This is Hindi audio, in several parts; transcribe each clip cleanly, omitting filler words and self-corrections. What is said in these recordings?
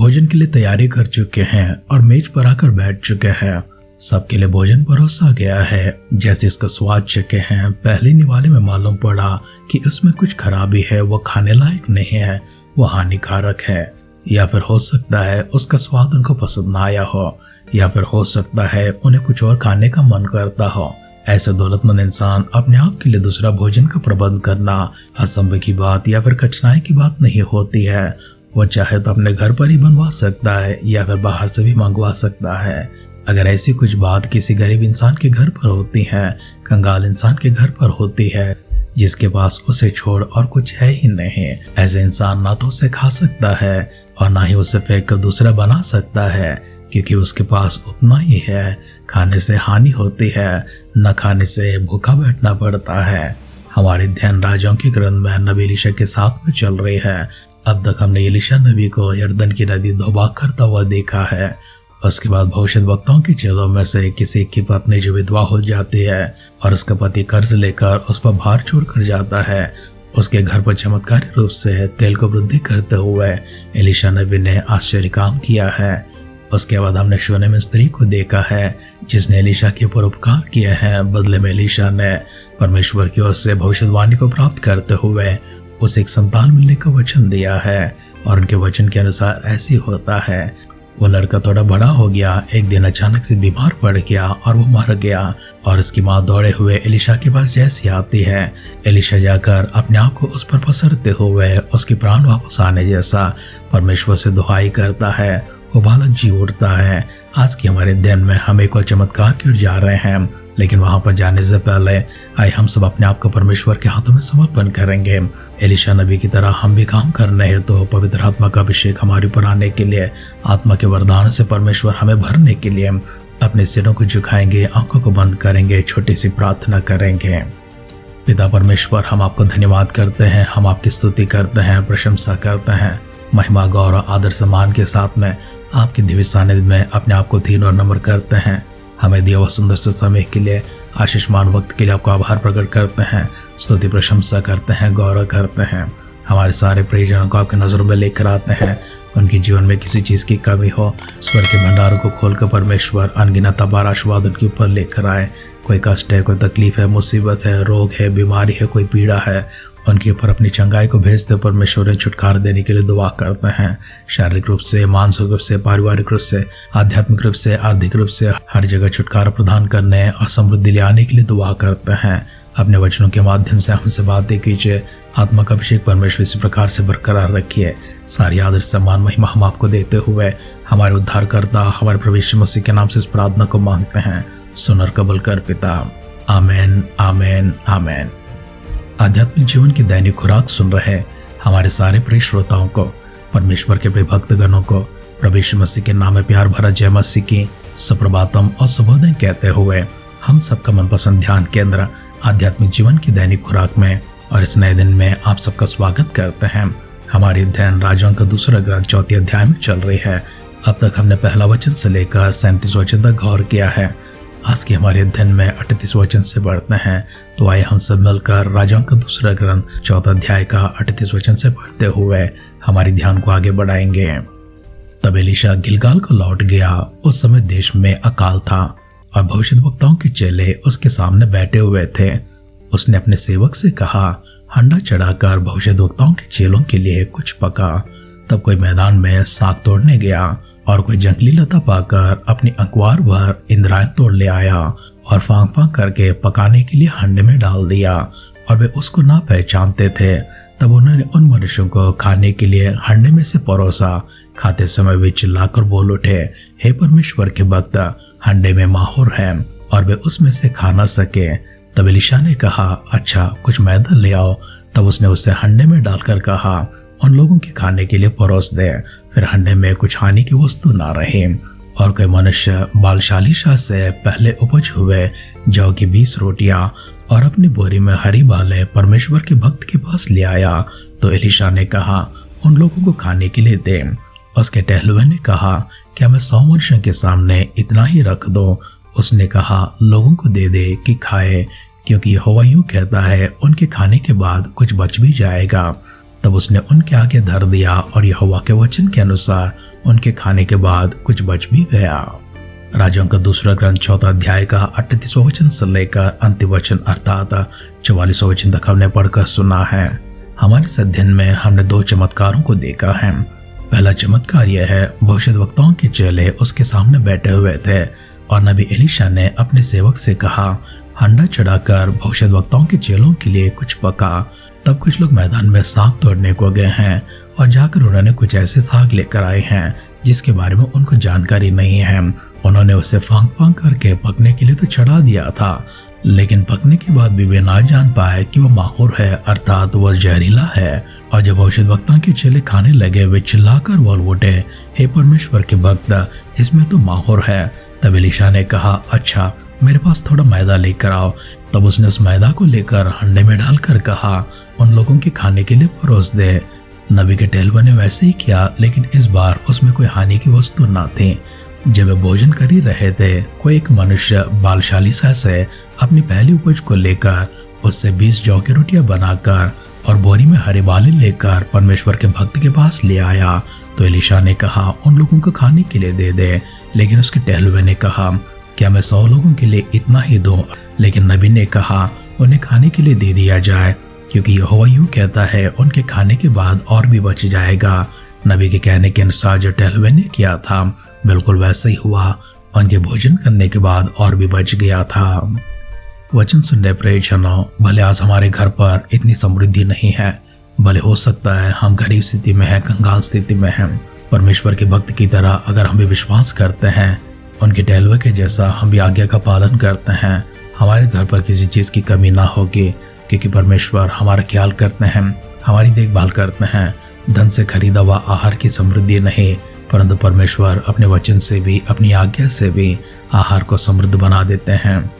भोजन के लिए तैयारी कर चुके हैं और मेज पर आकर बैठ चुके हैं। सबके लिए भोजन परोसा गया है। जैसे इसका स्वाद चखे हैं, पहले निवाले में मालूम पड़ा कि उसमें कुछ खराबी है, वो खाने लायक नहीं है, वो हानिकारक है। या फिर हो सकता है उसका स्वाद उनको पसंद ना आया हो, या फिर हो सकता है उन्हें कुछ और खाने का मन करता हो। ऐसे दौलतमंद इंसान अपने आप के लिए दूसरा भोजन का प्रबंध करना असंभव की बात या फिर कठिनाई की बात नहीं होती है। वो चाहे तो अपने घर पर ही बनवा सकता है या फिर बाहर से भी मंगवा सकता है। अगर ऐसी कुछ बात किसी गरीब इंसान के घर पर होती है, कंगाल इंसान के घर पर होती है, जिसके पास उसे छोड़ और कुछ है ही नहीं, ऐसे इंसान ना तो उसे खा सकता है और ना ही उसे फेंक कर दूसरा बना सकता है, क्योंकि उसके पास उतना ही है। खाने से हानि होती है, न खाने से भूखा बैठना पड़ता है। हमारे ध्यान राजाओं के ग्रंथ में नबी एलीशा के साथ में चल रही है। अब तक हमने एलीशा नबी को यरदन की नदी दोबाक करता हुआ देखा है। उसके बाद भविष्यद्वक्ताओं के चेलों में से किसी की पत्नी जो विधवा हो जाती है और उसका पति कर्ज लेकर उस पर भार छोड़ कर जाता है, उसके घर पर चमत्कारी रूप से तेल को वृद्धि करते हुए एलीशा नबी ने आश्चर्य काम किया है। उसके बाद हमने शूनेम स्त्री को देखा है जिसने एलीशा के ऊपर उपकार किए हैं। बदले में एलीशा ने परमेश्वर की ओर से भविष्यवाणी को प्राप्त करते हुए उसे एक संतान मिलने का वचन दिया है, और उनके वचन के अनुसार ऐसी होता है। वो लड़का थोड़ा बड़ा हो गया, एक दिन अचानक से बीमार पड़ गया और वो मर गया। और उसकी माँ दौड़े हुए एलीशा के पास जैसी आती है, एलीशा जाकर अपने आप को उस पर पसरते हुए उसके प्राण वापस आने जैसा परमेश्वर से दुहाई करता है। वो बालक जी उठता है। आज के हमारे दिन में हम एक और चमत्कार की ओर जा रहे हैं, लेकिन वहां पर जाने से पहले आइए हम सब अपने आप को परमेश्वर के हाथों में समर्पण करेंगे। एलीशा नबी की तरह हम भी काम करने हैं तो पवित्र आत्मा का अभिषेक हमारे ऊपर आने के लिए, आत्मा के वरदान से परमेश्वर हमें भरने के लिए अपने सिरों को झुकाएंगे, आंखों को बंद करेंगे, छोटी सी प्रार्थना करेंगे। पिता परमेश्वर, हम आपको धन्यवाद करते हैं, हम आपकी स्तुति करते हैं, प्रशंसा करते हैं। महिमा गौरव आदर सम्मान के साथ में आपके दिव्य सानिध्य में अपने आप को दीन और नम्र करते हैं। हमें दिया हुआ सुंदर से समय के लिए, आशीषमान वक्त के लिए आपको आभार प्रकट करते हैं, स्तुति प्रशंसा करते हैं, गौरव करते हैं। हमारे सारे प्रियजनों को आपके नजरों में लेकर आते हैं। उनके जीवन में किसी चीज़ की कमी हो, स्वर के भंडारों को खोलकर परमेश्वर अनगिनत अपार आशीर्वाद उनके ऊपर लेकर आए। कोई कष्ट है, कोई तकलीफ है, मुसीबत है, रोग है, बीमारी है, कोई पीड़ा है, उनके ऊपर अपनी चंगाई को भेजते परमेश्वर ने छुटकारा देने के लिए दुआ करते हैं। शारीरिक रूप से, मानसिक रूप से, पारिवारिक रूप से, आध्यात्मिक रूप से, आर्थिक रूप से हर जगह छुटकारा प्रदान करने और समृद्धि ले आने के लिए दुआ करते हैं। अपने वचनों के माध्यम से हमसे बातें कीजिए। आत्मा का अभिषेक परमेश्वर इसी प्रकार से बरकरार रखिए। सारी आदर सम्मान महिमा हम आपको देते हुए हमारे उद्धारकर्ता हमारे प्रभु यीशु मसीह के नाम से इस प्रार्थना को मांगते हैं। सुन और कबूल कर पिता। आमेन, आमेन, आमेन। आध्यात्मिक जीवन की दैनिक खुराक सुन रहे हमारे सारे प्रिय श्रोताओं को, परमेश्वर के प्रिय भक्तगणों को प्रभु यीशु मसीह के नाम में प्यार भरा जय मसीह की सुप्रभातम और शुभोदय कहते हुए हम सबका मनपसंद ध्यान केंद्र आध्यात्मिक जीवन की दैनिक खुराक में और इस नए दिन में आप सबका स्वागत करते हैं। हमारी अध्ययन राजाओं का दूसरा ग्रंथ 4 अध्याय में चल रही है। अब तक हमने पहला वचन से लेकर 37 वचन तक गौर किया है। आज के हमारे अध्ययन में 38 वचन से बढ़ते हैं। तो आइए हम सब मिलकर राजाओं का दूसरा ग्रंथ 4 अध्याय का 38 वचन से पढ़ते हुए हमारे ध्यान को आगे बढ़ाएंगे। तब एलीशा गिलगाल को लौट गया। उस समय देश में अकाल था और भविष्यद्वक्ताओं के चेले उसके सामने बैठे हुए थे। उसने अपने सेवक से कहा, हंडा चढ़ाकर भविष्यद्वक्ताओं के चेलों के लिए कुछ पका। तब कोई मैदान में साग तोड़ने गया और कोई जंगली लता पाकर अपनी अखबार भर इंद्रायण तोड़ ले आया और फांक फांक करके पकाने के लिए हंडे में डाल दिया। और वे उसको ना पहचानते थे। तब उन्होंने उन मनुष्यों को खाने के लिए हंडे में से परोसा। खाते समय वे चिल्लाकर बोल उठे, हे परमेश्वर के भक्त, हंडे में माहौर है और वे उसमें से खा न सके। तब एलीशा ने कहा, अच्छा कुछ मैदा ले आओ। तब उसने उसे हंडे में डालकर कहा, उन लोगों के खाने के लिए परोस दे। फिर हंडे में कुछ हानि की वस्तु ना रही। और कोई मनुष्य बालशाली शाह से पहले उपज हुए जौ की 20 रोटियां और अपनी बोरी में हरी बालें परमेश्वर के भक्त के पास ले आया। तो एलीशा ने कहा, उन लोगों को खाने के लिए दे। उसके टहलुए ने कहा, क्या मैं 100 मनुष्यों के सामने इतना ही रख दूं? उसने कहा, लोगों को दे दे कि खाए, क्योंकि यहोवा यूं कहता है, उनके खाने के बाद कुछ बच भी जाएगा। तब उसने उनके आगे धर दिया और यहोवा के वचन के अनुसार उनके खाने के बाद कुछ बच भी गया। राजाओं का दूसरा ग्रंथ 4 अध्याय का 38वां वचन से लेकर अंतिम वचन अर्थात 44वां वचन तक हमने पढ़कर सुना है। हमारे इस अध्ययन में हमने 2 चमत्कारों को देखा है। पहला चमत्कार यह है, भविष्यद्वक्ताओं के चेले उसके सामने बैठे हुए थे और नबी एलीशा ने अपने सेवक से कहा, हंडा चढ़ाकर भविष्यद्वक्ताओं के चेलों के लिए कुछ पका। तब कुछ लोग मैदान में साग तोड़ने को गए हैं और जाकर उन्होंने कुछ ऐसे साग लेकर आए हैं जिसके बारे में उनको जानकारी नहीं है। उन्होंने उसे फांक फांक करके पकने के लिए तो चढ़ा दिया था, लेकिन पकने के बाद भी वे ना जान पाए कि वो माहौर है अर्थात वो जहरीला है। और जब भविष्यद्वक्ताओं के चेले खाने लगे, वे चिल्लाकर बोल उठे, हे परमेश्वर के भक्त, इसमें तो माहौर है। तब एलीशा ने कहा, अच्छा मेरे पास थोड़ा मैदा लेकर आओ। तब उसने उस मैदा को लेकर हंडे में डालकर कहा, उन लोगों के खाने के लिए परोस दे। नबी के टहलुओं ने वैसे ही किया, लेकिन इस बार उसमें कोई हानि की वस्तु न थी। जब वे भोजन कर ही रहे थे, कोई एक मनुष्य बालशाली से अपनी पहली उपज को लेकर उससे 20 जौ की रोटियां बनाकर और बोरी में हरे बाले लेकर परमेश्वर के भक्त के पास ले आया। तो एलीशा ने कहा, उन लोगों को खाने के लिए दे दे। लेकिन उसके टहलुए ने कहा, क्या मैं 100 लोगों के लिए इतना ही दूं? लेकिन नबी ने कहा, उन्हें खाने के लिए दे दिया जाए, क्योंकि यहोवा यूं कहता है, उनके खाने के बाद और भी बच जाएगा। नबी के कहने के अनुसार जो टहलुए ने किया था बिल्कुल वैसे ही हुआ। उनके भोजन करने के बाद और भी बच गया था। वचन सुनने प्रियजनों, भले आज हमारे घर पर इतनी समृद्धि नहीं है, भले हो सकता है हम गरीब स्थिति में हैं, कंगाल स्थिति में हैं, परमेश्वर के भक्त की तरह अगर हम भी विश्वास करते हैं, उनके टहलुए के जैसा हम भी आज्ञा का पालन करते हैं, हमारे घर पर किसी चीज की कमी ना होगी, क्योंकि परमेश्वर हमारा ख्याल करते हैं, हमारी देखभाल करते हैं। धन से खरीदा हुआ आहार की समृद्धि नहीं, परंतु परमेश्वर अपने वचन से भी, अपनी आज्ञा से भी आहार को समृद्ध बना देते हैं,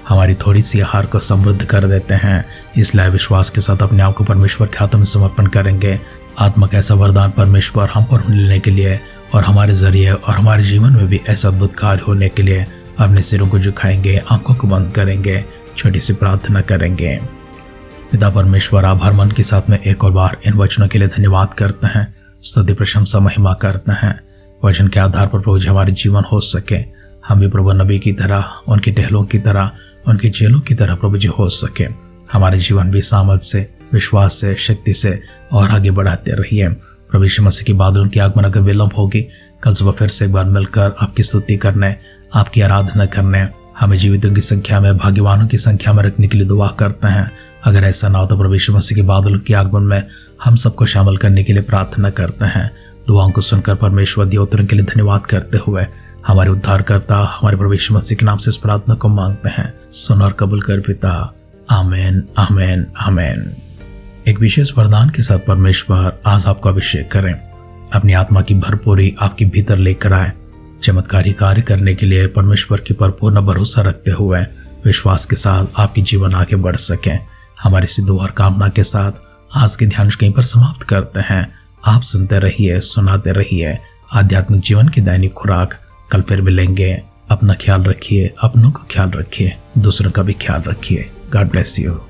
हमारी थोड़ी सी आहार को समृद्ध कर देते हैं। इसलिए विश्वास के साथ अपने आप को परमेश्वर के हाथों में समर्पण करेंगे। आत्मा का ऐसा वरदान परमेश्वर हम पर लेने के लिए और हमारे जरिए और हमारे जीवन में भी ऐसा अद्भुत कार्य होने के लिए अपने सिरों को झुकाएंगे, आंखों को बंद करेंगे, छोटी सी प्रार्थना करेंगे। पिता परमेश्वर, आभार मन के साथ में एक और बार इन वचनों के लिए धन्यवाद करते हैं, स्तुति प्रशंसा महिमा करते हैं। वचन के आधार पर प्रभु जी हमारे जीवन हो सके, हम भी प्रभु नबी की तरह, उनके टहलों की तरह, उनके चेलों की तरह प्रभु जी हो सके। हमारे जीवन भी सामर्थ से, विश्वास से, शक्ति से और आगे बढ़ाते रहिए। प्रभु यीशु मसीह की बादलों की आगमन अगर विलंब होगी, कल सुबह फिर से एक बार मिलकर आपकी स्तुति करने, आपकी आराधना करने, हमें जीवितों की संख्या में, भाग्यवानों की संख्या में रखने के लिए दुआ करते हैं। अगर ऐसा ना हो तो प्रभु यीशु मसीह के बादलों के आगमन में हम सबको शामिल करने के लिए प्रार्थना करते हैं। दुआओं को सुनकर परमेश्वर दिए उत्तरों के लिए धन्यवाद करते हुए हमारे उद्धारकर्ता, हमारे प्रभु यीशु मसीह के नाम से इस प्रार्थना को मांगते हैं। सुन और कबूल कर पिता। आमेन, आमेन, आमेन। एक विशेष वरदान के साथ परमेश्वर आज आपको अभिषेक करें, अपनी आत्मा की भरपूरी आपके भीतर लेकर आए, चमत्कारी कार्य करने के लिए परमेश्वर के पर पूर्ण भरोसा रखते हुए विश्वास के साथ आपकी जीवन आगे बढ़ सके। हमारी सी दुआ और कामना के साथ आज के ध्यान कहीं पर समाप्त करते हैं। आप सुनते रहिए, सुनाते रहिए आध्यात्मिक जीवन की दैनिक खुराक। कल फिर मिलेंगे। अपना ख्याल रखिए, अपनों का ख्याल रखिए, दूसरों का भी ख्याल रखिए। God bless you.